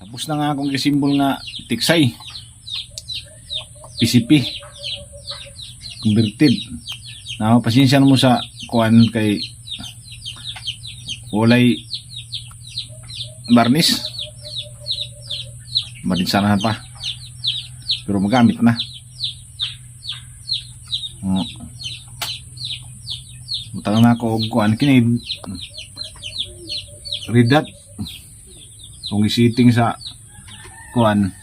Tapos na nga akong gisimbol nga tiksay. PCP. Converted. Na pasensya mo sa kuan kay walay barnis. Marinsanahan pa. Pero magamit na. Butang na ako og kuan kini ridat. Kung isiting sa kuan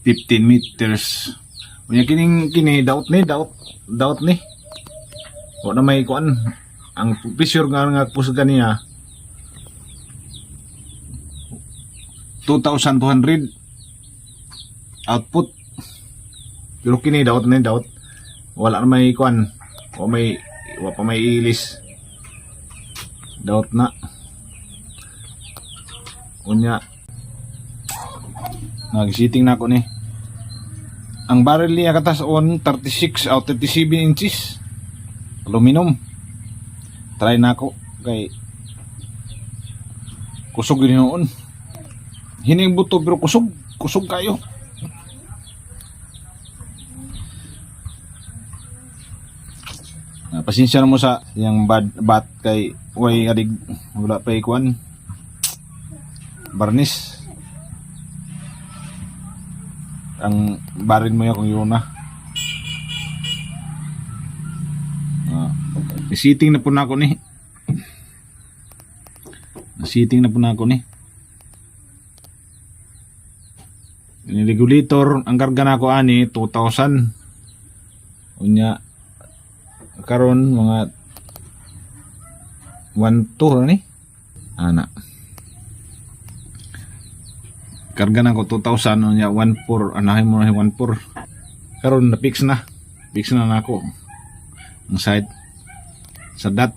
15 meters. Unya kini daot ni. O na may kuan ang pressure nga pusga niya 2,200 output. Pero kini daot wala na may kuan o pa may ilis. Daot na. Unya nag-sitting na ako ni. Ang barrel niya katas on 36 out 37 inches aluminum. Try na ako kay kusog din noon. Hining buto pero kusog kayo. Pasensya na mo sa yang bat kay way adig wala pa ikuan barnis. Ang barin mo yan kung yun na. Sitting na po na ako ni. Yung regulator, ang karga na ako ani 2,000. Unya karon mga 1,200 ni. Ana. Karga na ko 2,000 unya 1,400 anahin mo na 1,400. Karon na fix na nako ang side sa dat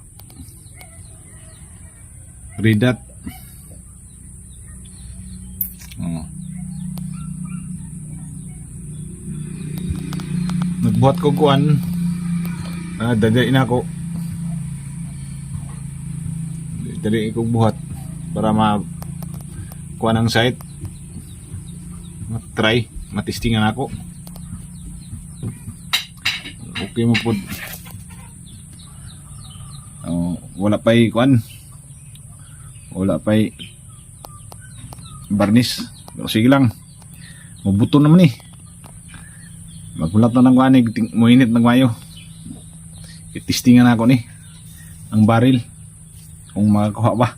redat. Nagbuhat ko kuan dadi na ako dali ko buhat para kuan ang site. Try matistingan ako. Okay mo po. Wala pa'y kuan. Wala pa'y barnis. Pero sige lang. Mabuto naman eh. Magpulat na ng kuan eh. Muinit ng mayo. Itistingan ako ni ang baril. Kung makakuha ba.